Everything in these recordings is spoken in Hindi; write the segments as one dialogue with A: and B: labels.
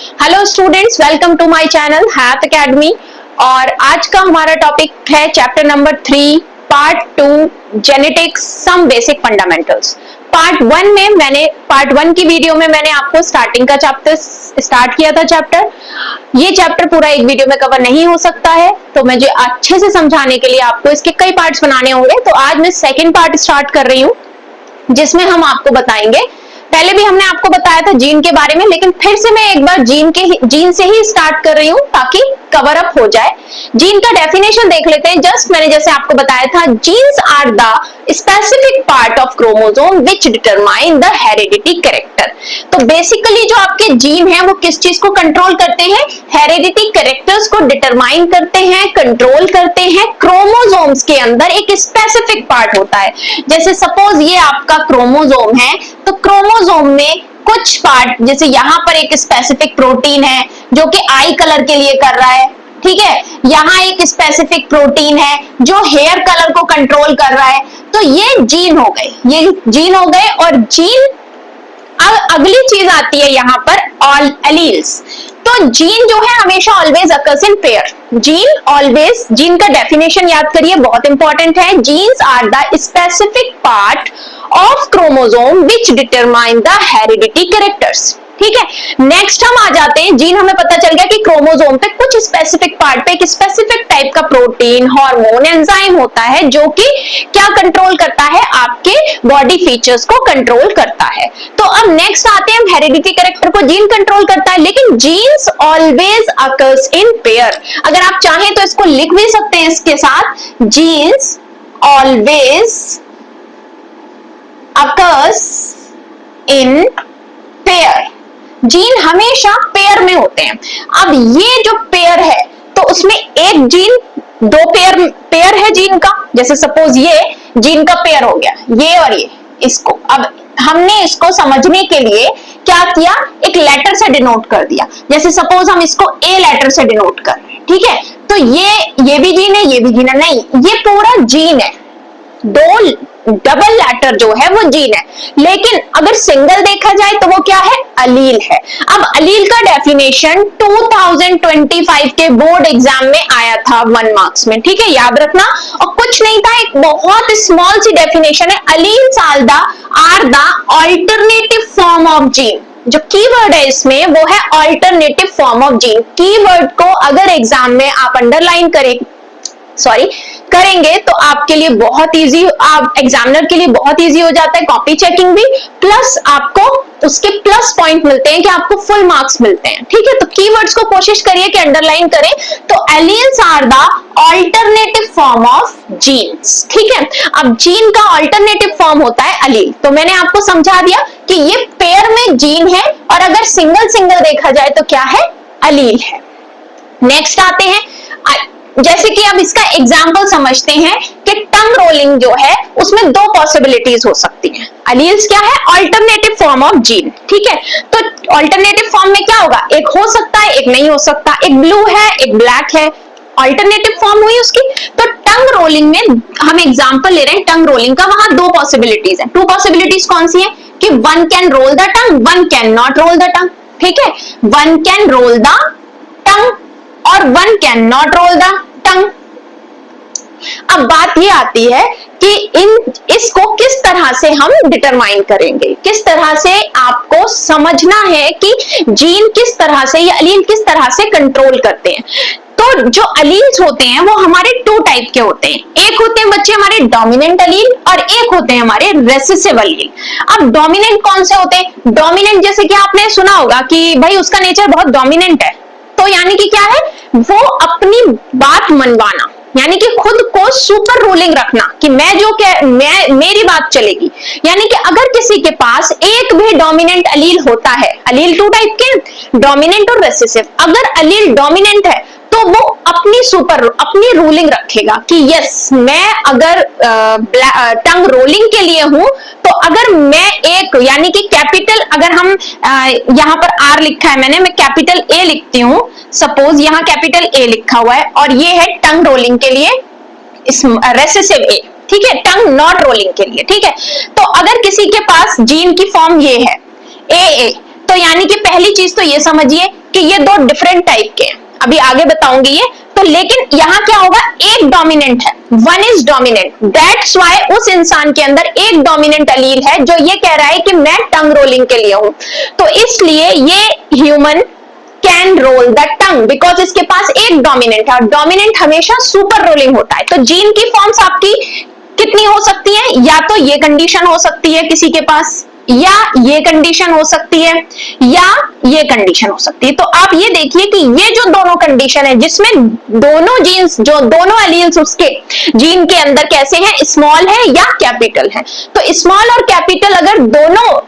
A: Hello students, welcome to my channel Heath Academy. और आज का हमारा टॉपिक है chapter number 3 part 2 genetics some basic fundamentals. Part 1 में पार्ट 1 की वीडियो में मैंने आपको स्टार्टिंग का चैप्टर स्टार्ट किया था। ये चैप्टर पूरा एक वीडियो में कवर नहीं हो सकता है, तो मुझे अच्छे से समझाने के लिए आपको इसके कई पार्ट्स बनाने होंगे। तो आज मैं सेकेंड पार्ट स्टार्ट कर रही हूँ, जिसमें हम आपको बताएंगे, पहले भी हमने आपको बताया था जीन के बारे में, लेकिन फिर से मैं एक बार जीन से ही स्टार्ट कर रही हूँ ताकि कवर अप हो जाए। जीन का डेफिनेशन देख लेते हैं। जस्ट मैंने जैसे आपको बताया था, genes are the specific part of chromosome which determine the heredity character. तो बेसिकली जो आपके जीन है वो किस चीज को कंट्रोल करते हैं? हेरिडिटी कैरेक्टर्स को डिटरमाइन करते हैं, कंट्रोल करते हैं। क्रोमोसोम्स के अंदर एक स्पेसिफिक पार्ट होता है। जैसे सपोज ये आपका क्रोमोसोम है, तो क्रोमोसोम में कुछ पार्ट, जैसे यहाँ पर एक स्पेसिफिक प्रोटीन है जो कि आई कलर के लिए कर रहा है, ठीक है। यहाँ एक स्पेसिफिक प्रोटीन है जो हेयर कलर को कंट्रोल कर रहा है। तो ये जीन हो गए, और जीन, अब अगली चीज आती है यहाँ पर ऑल एलील्स। तो जीन जो है हमेशा always occurs in pair. Gene का डेफिनेशन याद करिए, बहुत इंपॉर्टेंट है। Genes are the specific part of chromosome which determine the heredity characters, ठीक है। नेक्स्ट हम आ जाते हैं, जीन हमें पता चल गया कि क्रोमोसोम पे कुछ स्पेसिफिक पार्ट पे एक स्पेसिफिक टाइप का प्रोटीन, हार्मोन, एंजाइम होता है जो कि क्या कंट्रोल करता है? आपके बॉडी फीचर्स को कंट्रोल करता है। तो अब नेक्स्ट आते हैं, हम हेरिडिटी कैरेक्टर को जीन कंट्रोल करता है, लेकिन genes always occurs in pair. अगर आप चाहें तो इसको लिख भी सकते हैं इसके साथ, genes always occurs in pair. Gene हमेशा पेयर में होते हैं। अब ये जो पेयर है, तो उसमें एक जीन, दो पेयर है जीन का। जैसे सपोज ये जीन का पेयर हो गया, ये और ये। इसको अब हमने इसको समझने के लिए क्या किया? एक लेटर से डिनोट कर दिया। जैसे सपोज हम इसको ए लेटर से डिनोट कर रहे हैं, ठीक है। तो ये भी जीन है, ये भी जीन है। नहीं, ये पूरा जीन है। दो डबल लेटर जो है वो जीन है, लेकिन अगर सिंगल देखा जाए तो वो क्या है? अलील है। अब अलील का डेफिनेशन 2025 के बोर्ड एग्जाम में आया था 1 मार्क्स में, ठीक है, याद रखना। और कुछ नहीं था, एक बहुत स्मॉल सी डेफिनेशन है, alleles are the alternative form of gene. जो कीवर्ड है इसमें वो है alternative form of gene. Keyword को अगर एग्जाम में आप अंडरलाइन करेंगे तो आपके लिए बहुत इजी, आप एग्जामिनर के लिए बहुत इजी हो जाता है, कॉपी चेकिंग भी, प्लस आपको उसके प्लस पॉइंट मिलते हैं कि आपको फुल मार्क्स मिलते हैं, ठीक है। तो कीवर्ड्स को कोशिश करिए कि अंडरलाइन करें। तो alleles are the alternative form of genes, ठीक है। अब जीन का ऑल्टरनेटिव फॉर्म होता है अलील। तो मैंने आपको समझा दिया कि ये पेयर में जीन है, और अगर सिंगल देखा जाए तो क्या है? अलील है। नेक्स्ट आते हैं, जैसे कि अब इसका एग्जाम्पल समझते हैं कि टंग रोलिंग जो है उसमें दो पॉसिबिलिटीज हो सकती हैं। अलील्स क्या है? अल्टरनेटिव फॉर्म ऑफ जीन, ठीक है। तो अल्टरनेटिव फॉर्म में क्या होगा? एक हो सकता है, एक नहीं हो सकता। एक ब्लू है, एक ब्लैक है, अल्टरनेटिव फॉर्म हुई उसकी। तो टंग रोलिंग में हम एग्जाम्पल ले रहे हैं टंग रोलिंग का, वहां दो पॉसिबिलिटीज है। 2 पॉसिबिलिटीज कौन सी है? कि 1 can roll the tongue, 1 can not roll the tongue, ठीक है। 1 कैन रोल द टंग और 1 can not roll the tongue. अब बात ये आती है कि इसको किस तरह से हम डिटरमाइन करेंगे, किस तरह से आपको समझना है कि जीन किस तरह से या अलील किस तरह से कंट्रोल करते हैं। तो जो अलील्स होते हैं वो हमारे 2 टाइप के होते हैं। एक होते हैं बच्चे हमारे डोमिनेंट अलील, और एक होते हैं हमारे रेसेसिव अलील। अब डोमिनेंट कौन से होते हैं? डोमिनेंट जैसे कि आपने सुना होगा कि भाई उसका नेचर बहुत डोमिनेंट है, तो यानी कि क्या है? वो अपनी बात मनवाना, यानी कि खुद को सुपर रूलिंग रखना कि मेरी बात चलेगी। यानी कि अगर किसी के पास एक भी डोमिनेंट अलील होता है, अलील 2 टाइप के, डोमिनेंट और रेसेसिव। अगर अलील डोमिनेंट है तो वो अपनी रूलिंग रखेगा कि यस, मैं अगर टंग रोलिंग के लिए हूं, तो अगर मैं एक, यानी कि कैपिटल, अगर हम यहाँ पर आर लिखा है मैं कैपिटल ए लिखती हूं। सपोज यहाँ कैपिटल ए लिखा हुआ है, और ये है टंग रोलिंग के लिए रेसेसिव ए, ठीक है, टंग नॉट रोलिंग के लिए, ठीक है। तो अगर किसी के पास जीन की फॉर्म ये है ए, तो यानी कि पहली चीज तो ये समझिए कि ये दो डिफरेंट टाइप के हैं, अभी आगे बताऊंगी ये तो। लेकिन यहाँ क्या होगा, एक डोमिनेंट है, one is dominant, that's why उस इंसान के अंदर एक डोमिनेंट अलील है जो ये कह रहा है कि मैं टंग रोलिंग के लिए हूं, तो इसलिए ये human can roll the tongue because इसके पास एक डोमिनेंट है, और डोमिनेंट हमेशा सुपर रोलिंग होता है। तो जीन की फॉर्म्स आपकी कितनी हो सकती है, या तो ये कंडीशन हो सकती है किसी के पास, या ये कंडीशन हो सकती है, या ये कंडीशन हो सकती है। तो आप ये देखिए कि ये जो दोनों कंडीशन है जिसमें दोनों जीन्स, जो दोनों एलील्स उसके जीन के अंदर कैसे हैं, स्मॉल है या कैपिटल है। तो स्मॉल और कैपिटल अगर दोनों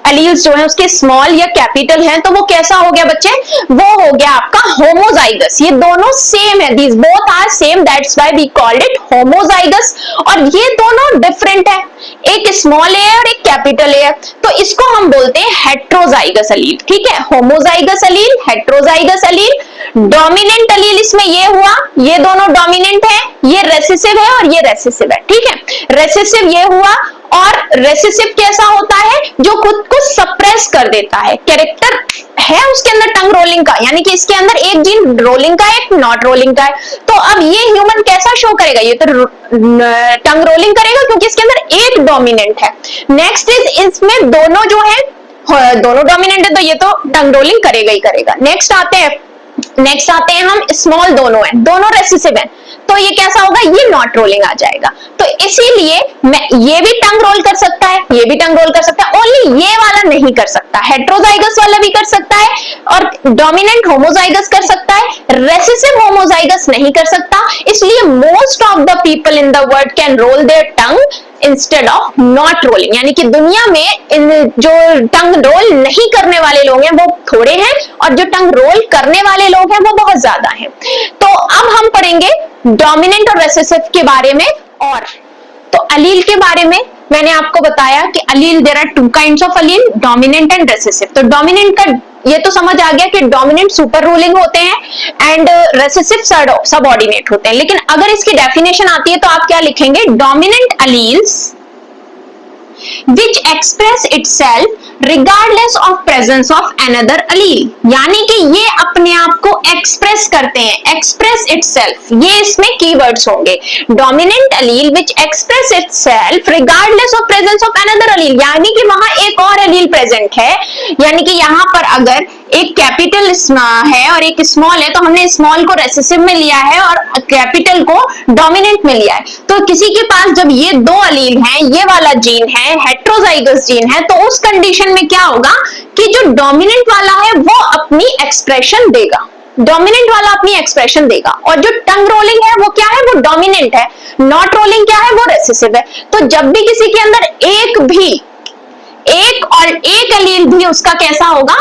A: एलील्स जो है उसके स्मॉल या कैपिटल हैं तो वो कैसा हो गया बच्चे, वो हो गया आपका होमोजाइगस। ये दोनों सेम है, these both are same, that's why we called it homozygous. और ये दोनों डिफरेंट है, एक स्मॉल है और एक कैपिटल है, तो इसको हम बोलते हैं हेट्रोजाइगस अलील। ठीक है, होमोजाइगस अलील, हेट्रोजाइगस अलील। डोमिनेंट अलील इसमें ये हुआ, ये दोनों डोमिनेंट है, ये रेसेसिव है और ये रेसेसिव है। ठीक है, रेसेसिव ये हुआ, और रेसेसिव कैसा होता है, जो खुद को सप्रेस कर देता है। कैरेक्टर है उसके अंदर टंग रोलिंग का, यानी कि इसके अंदर एक जीन रोलिंग का है, एक नॉट रोलिंग का है। तो अब ये ह्यूमन कैसा शो करेगा, ये तो टंग रोलिंग करेगा क्योंकि इसके अंदर एक डोमिनेंट है। नेक्स्ट इज, इसमें दोनों जो है दोनों डोमिनेंट है तो ये तो टंग रोलिंग करेगा ही करेगा। नेक्स्ट आते हैं हम स्मॉल, दोनों है, दोनों रेसेसिव है, तो ये कैसा होगा, ये नॉट रोलिंग आ जाएगा। तो इसीलिए ये भी टंग रोल कर सकता है, ये भी टंग रोल कर सकता है, ओनली ये वाला नहीं कर सकता। हेट्रोजाइगस वाला भी कर सकता है और डोमिनेंट होमोजाइगस कर सकता है, रेसेसिव होमोजाइगस नहीं कर सकता। इसलिए most of the people in the world can roll their tongue instead of not rolling, यानी कि दुनिया में जो टंग रोल नहीं करने वाले लोग हैं वो थोड़े हैं, और जो टंग रोल करने वाले लोग हैं वो बहुत ज्यादा हैं। तो अब हम पढ़ेंगे डोमिनेंट और रेसेसिव के बारे में। और तो अलील के बारे में मैंने आपको बताया कि allele, there are two kinds of allele, dominant and recessive. तो डोमिनेंट का ये तो समझ आ गया कि डोमिनेंट सुपर रूलिंग होते हैं एंड रेसेसिव सबऑर्डिनेट होते हैं। लेकिन अगर इसकी डेफिनेशन आती है तो आप क्या लिखेंगे, dominant alleles which express itself regardless of presence of another allele, यानी कि ये अपने आप को एक्सप्रेस करते हैं, express itself, ये इसमें कीवर्ड्स होंगे। dominant allele which express itself regardless of presence of another allele, यानी कि वहां एक और एलील प्रेजेंट है, यानी कि यहाँ पर अगर एक कैपिटल है और एक स्मॉल है तो हमने स्मॉल को रेसेसिव में लिया है और कैपिटल को डोमिनेंट में लिया है। तो किसी के पास जब ये दो अलील हैं, ये वाला जीन है, हेट्रोजाइगस जीन है, तो उस कंडीशन में क्या होगा कि जो डोमिनेंट वाला है वो अपनी एक्सप्रेशन देगा, डोमिनेंट वाला अपनी एक्सप्रेशन देगा, और जो टंग रोलिंग है वो क्या है, वो डोमिनेंट है, नॉट रोलिंग क्या है, वो रेसेसिव है। तो जब भी किसी के अंदर एक अलील भी उसका कैसा होगा,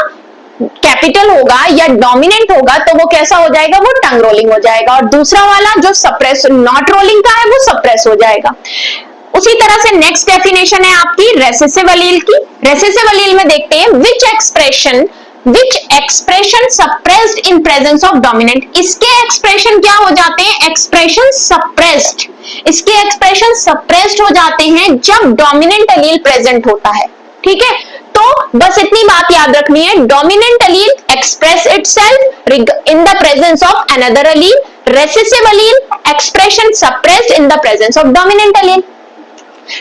A: कैपिटल होगा या डोमिनेंट होगा, तो वो कैसा हो जाएगा, वो टंग रोलिंग हो जाएगा, और दूसरा वाला जो सप्रेस नॉट रोलिंग का है वो सप्रेस हो जाएगा। उसी तरह से नेक्स्ट डेफिनेशन है आपकी रेसेसिव अलील की। रेसेसिव अलील में देखते हैं which expression suppressed in presence of dominant, इसके एक्सप्रेशन क्या हो जाते हैं, एक्सप्रेशन सप्रेस्ड, इसके एक्सप्रेशन सप्रेस्ड हो जाते हैं जब डोमिनेंट अलील प्रेजेंट होता है। ठीक है, तो बस इतनी बात याद रखनी है, dominant allele express itself in the presence of another allele, recessive allele expression suppressed in the presence of dominant allele.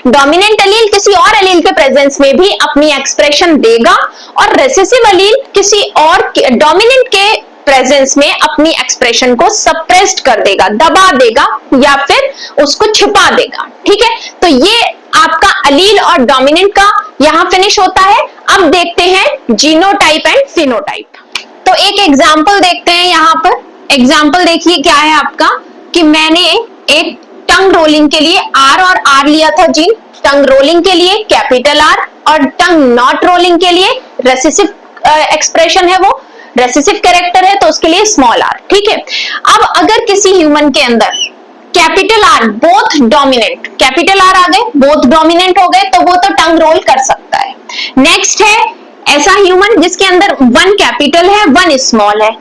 A: Dominant allele किसी और अलील के प्रेजेंस में भी अपनी एक्सप्रेशन देगा, और रेसेसिव अलील किसी और डोमिनेंट के प्रेजेंस में अपनी एक्सप्रेशन को सप्रेस्ड कर देगा, दबा देगा या फिर उसको छिपा देगा। ठीक है, तो ये आपका अलील और डोमिनेंट का यहां फिनिश होता है। अब देखते हैं जीनोटाइप एंड फिनोटाइप। तो एक एग्जांपल देखते हैं यहाँ पर। एग्जांपल देखिए क्या है आपका, कि मैंने एक टंग रोलिंग के लिए R और R लिया था जीन, टंग रोलिंग के लिए कैपिटल R, और टंग नॉट रोलिंग के लिए रेसेसिव एक्सप्रेशन है, वो रेसेसिव कैरेक्टर है तो उसके लिए स्मॉल r। ठीक है, अब अगर किसी ह्यूमन के अंदर capital R both dominant, capital R आ गए, बोथ डोमिनेंट हो गए, तो वो तो टंग रोल कर सकता है। नेक्स्ट है ऐसा ह्यूमन जिसके अंदर वन कैपिटल है, 1 स्मॉल है।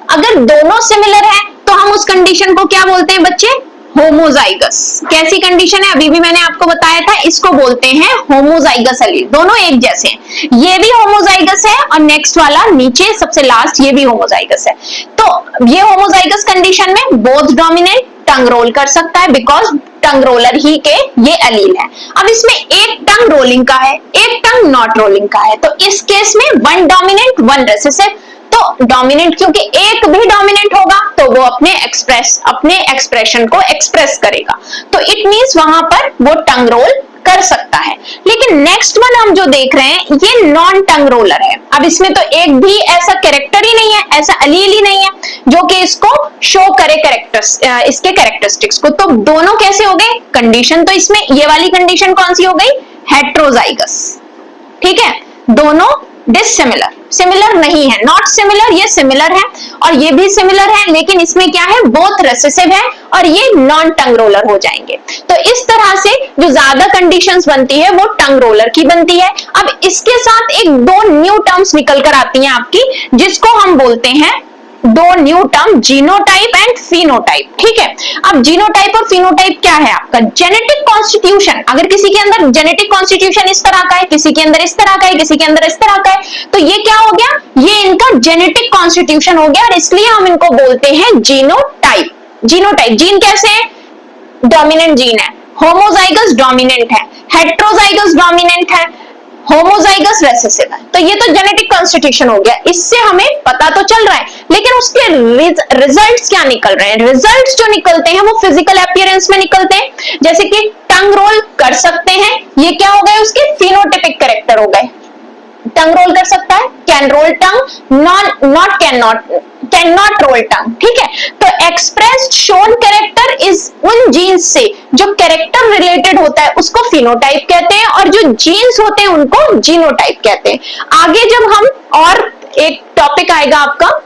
A: अगर दोनों सिमिलर है तो हम उस कंडीशन को क्या बोलते हैं बच्चे, डोमिनेंट अलील। और अगर दोनों होमोजाइगस। कैसी कंडीशन है, अभी भी मैंने आपको बताया था, इसको बोलते हैं होमोजाइगस एलील। दोनों एक जैसे हैं, ये भी होमोजाइगस है और नेक्स्ट वाला नीचे सबसे लास्ट ये भी होमोजाइगस है। तो ये होमोजाइगस कंडीशन में बोथ डोमिनेंट टंग रोल कर सकता है, बिकॉज टंग रोलर ही के ये एलील है। अब इसमें एक टंग रोलिंग का है, एक टंग नॉट रोलिंग का है, तो इस केस में वन डोमिनेंट वन रेसेसिव। तो डोमिनेंट, क्योंकि एक भी डोमिनेंट होगा तो वो अपने एक्सप्रेशन को एक्सप्रेस करेगा, तो इट मींस वहां पर वो टंग रोल कर सकता है। लेकिन नेक्स्ट वन हम जो देख रहे हैं ये नॉन टंग रोलर है। अब इसमें तो एक भी ऐसा कैरेक्टर ही नहीं है, ऐसा एलील ही नहीं है जो कि इसको शो करे इसके कैरेक्टरिस्टिक्स को। तो दोनों कैसे हो गए कंडीशन, तो इसमें ये वाली कंडीशन कौन सी हो गई, हेट्रोजाइगस। ठीक है, दोनों डिसिमिलर, सिमिलर नहीं है, नॉट सिमिलर, ये सिमिलर है और ये भी सिमिलर है, लेकिन इसमें क्या है, बोथ रेसेसिव है और ये नॉन टंग रोलर हो जाएंगे। तो इस तरह से जो ज्यादा कंडीशंस बनती है वो टंग रोलर की बनती है। अब इसके साथ एक दो न्यू टर्म्स निकल कर आती हैं आपकी, जिसको हम बोलते हैं, दो new term, genotype and phenotype. ठीक है, अब जीनोटाइप और फिनोटाइप क्या है आपका, जेनेटिक कॉन्स्टिट्यूशन। अगर किसी के अंदर जेनेटिक कॉन्स्टिट्यूशन इस तरह का है, किसी के अंदर इस तरह का है, किसी के अंदर इस तरह का है, तो ये क्या हो गया, ये इनका जेनेटिक कॉन्स्टिट्यूशन हो गया और इसलिए हम इनको बोलते हैं जीनोटाइप। जीनोटाइप, जीन कैसे है, डोमिनेंट जीन है, होमोजाइगस डोमिनेंट है, हेट्रोजाइगस डोमिनेंट है, होमोजाइगस रेसेसिव है। तो ये तो जेनेटिक कॉन्स्टिट्यूशन हो गया, इससे हमें पता तो चल रहा है, लेकिन उसके रिजल्ट्स क्या निकल रहे हैं, रिजल्ट्स जो निकलते हैं वो फिजिकल अपीयरेंस में निकलते हैं। जैसे कि टंग रोल कर सकते हैं, ये क्या हो गए, उसके फिनोटाइपिक कैरेक्टर हो गए। टंग रोल कर सकता है, can roll tongue, can not roll tongue. ठीक है, तो एक्सप्रेस्ड शोन कैरेक्टर इज उन जीन्स से जो कैरेक्टर रिलेटेड होता है उसको फिनोटाइप कहते हैं और जो जीन्स होते हैं उनको जीनोटाइप कहते हैं। आगे जब हम, और एक टॉपिक आएगा आपका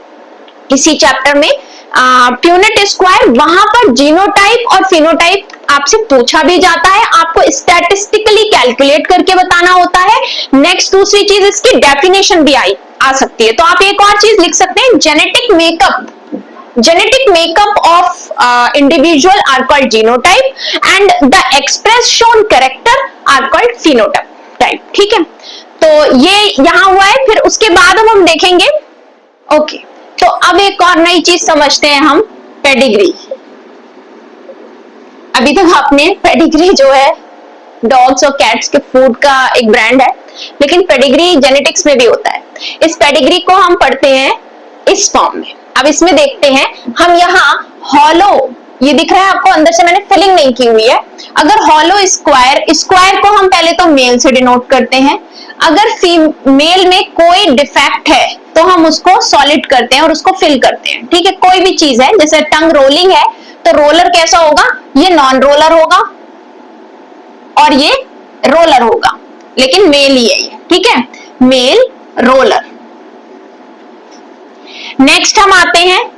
A: इसी चैप्टर में, प्यूनेट स्क्वायर, वहां पर जीनोटाइप और फिनोटाइप आपसे पूछा भी जाता है, आपको स्टैटिस्टिकली कैलकुलेट करके बताना होता है। नेक्स्ट दूसरी चीज, इसकी डेफिनेशन भी आ सकती है। तो आप एक और चीज लिख सकते हैं, genetic makeup of individual are called genotype and the express shown character are called phenotype. ठीक है, तो ये यहां हुआ है। फिर उसके बाद हम देखेंगे, ओके, तो अब एक और नई चीज समझते हैं हम, पेडिग्री। अभी तक आपने पेडिग्री जो है डॉग्स और कैट्स के फूड का एक ब्रांड है, लेकिन पेडिग्री जेनेटिक्स में भी होता है। इस पेडिग्री को हम पढ़ते हैं इस फॉर्म में। अब इसमें देखते हैं हम, यहाँ हॉलो, ये दिख रहा है आपको, अंदर से मैंने फिलिंग नहीं की हुई है। अगर हॉलो स्क्वायर, स्क्वायर को हम पहले तो मेल से डिनोट करते हैं। अगर फीमेल में कोई डिफेक्ट है तो हम उसको सॉलिड करते हैं और उसको फिल करते हैं। ठीक है, कोई भी चीज है, जैसे टंग रोलिंग है तो रोलर कैसा होगा, ये नॉन रोलर होगा और ये रोलर होगा, लेकिन मेल ही है ये। ठीक है, मेल रोलर। नेक्स्ट हम आते हैं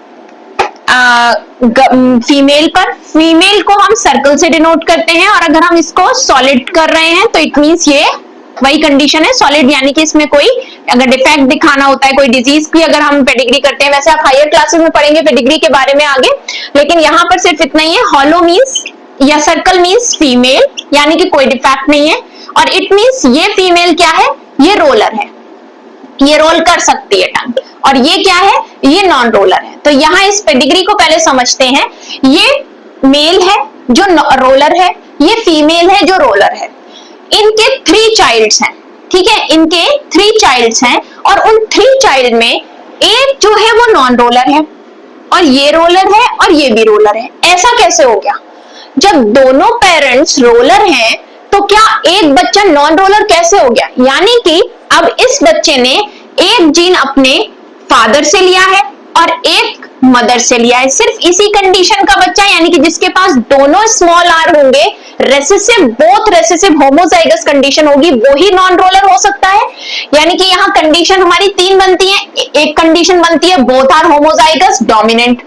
A: फीमेल पर। फीमेल को हम सर्कल से डिनोट करते हैं और अगर हम इसको सॉलिड कर रहे हैं तो इट मींस ये वही कंडीशन है, सॉलिड, यानी कि इसमें कोई अगर डिफेक्ट दिखाना होता है, कोई डिजीज की अगर हम पेडिग्री करते हैं, वैसे आप हायर क्लासेस में पढ़ेंगे पेडिग्री के बारे में आगे, लेकिन यहाँ पर सिर्फ इतना ही है, हॉलो मींस या सर्कल मींस फीमेल, यानी कि कोई डिफेक्ट नहीं है, और इट मींस ये फीमेल क्या है, ये रोलर है, ये रोल कर सकती है टंग, और ये क्या है, ये नॉन रोलर है। तो यहाँ इस पेडिग्री को पहले समझते हैं, ये मेल है जो रोलर है, ये फीमेल है जो रोलर है। इनके 3 चाइल्ड्स हैं। ठीक है, इनके 3 चाइल्ड्स हैं और उन 3 चाइल्ड में एक जो है वो नॉन रोलर है और ये रोलर है और ये भी रोलर है। ऐसा कैसे हो गया, जब दोनों पेरेंट्स रोलर हैं तो क्या एक बच्चा नॉन रोलर कैसे हो गया, यानी कि अब इस बच्चे ने एक जीन अपने फादर से लिया है और एक मदर से लिया है। सिर्फ इसी कंडीशन का बच्चा, यानी कि जिसके पास दोनों स्मॉल आर होंगे, recessive, both recessive homozygous condition होगी, वो ही नॉन रोलर हो सकता है। यानी कि यहाँ कंडीशन हमारी 3 बनती है। एक कंडीशन बनती है both are homozygous dominant,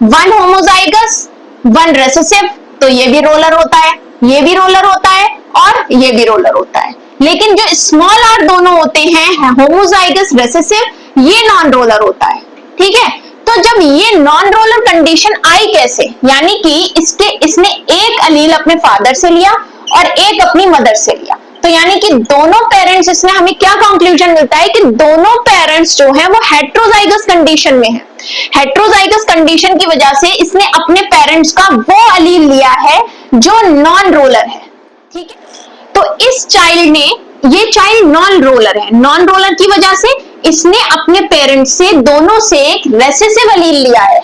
A: 1 homozygous 1 recessive, तो ये भी रोलर होता है, ये भी रोलर होता है और ये भी रोलर होता है। लेकिन जो स्मॉल आर दोनों होते हैं होमोजाइगस रेसेसिव, ये नॉन रोलर होता है। ठीक है, तो जब ये नॉन रोलर कंडीशन आई कैसे, यानी कि इसने एक अलील अपने फादर से लिया और एक अपनी मदर से लिया, तो यानी कि दोनों पेरेंट्स, इसमें हमें क्या कंक्लूजन मिलता है कि दोनों पेरेंट्स जो हैं वो हेट्रोजाइगस कंडीशन में हैं। हेट्रोजाइगस कंडीशन की वजह से इसने अपने पेरेंट्स का वो अलील लिया है जो नॉन रोलर है, ठीक है। तो इस चाइल्ड ने, ये चाइल्ड नॉन रोलर है, नॉन रोलर की वजह से इसने अपने पेरेंट्स से दोनों से एक रेसेसिव अलील लिया है।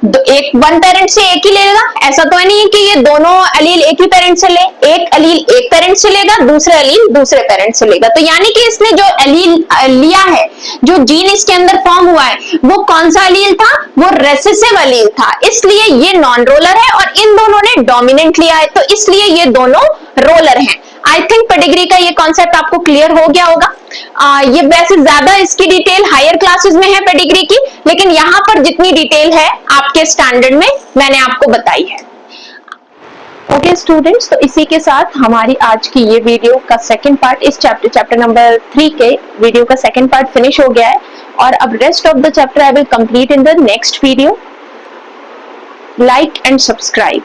A: एक वन पेरेंट से एक ही लेगा, ऐसा तो नहीं है कि ये दोनों अलील एक ही पेरेंट से ले, एक अलील एक पेरेंट से लेगा, दूसरे अलील दूसरे पेरेंट से लेगा। तो यानी कि इसने जो अलील लिया है, जो जीन इसके अंदर फॉर्म हुआ है, वो कौन सा अलील था, वो रेसेसिव अलील था, इसलिए ये नॉन रोलर है और इन दोनों ने डोमिनेंट लिया है, तो इसलिए ये दोनों रोलर हैं। आई थिंक पेडिग्री का ये कॉन्सेप्ट आपको क्लियर हो गया होगा। ये वैसे ज्यादा इसकी डिटेल हायर क्लासेस में है पेडिग्री की, लेकिन यहाँ पर जितनी डिटेल है आपके स्टैंडर्ड में मैंने आपको बताई है। ओके स्टूडेंट्स, तो इसी के साथ हमारी आज की ये वीडियो का सेकंड पार्ट, इस चैप्टर नंबर 3 के वीडियो का सेकंड पार्ट फिनिश हो गया है, और अब rest of the chapter I will complete in the next video. Like and subscribe.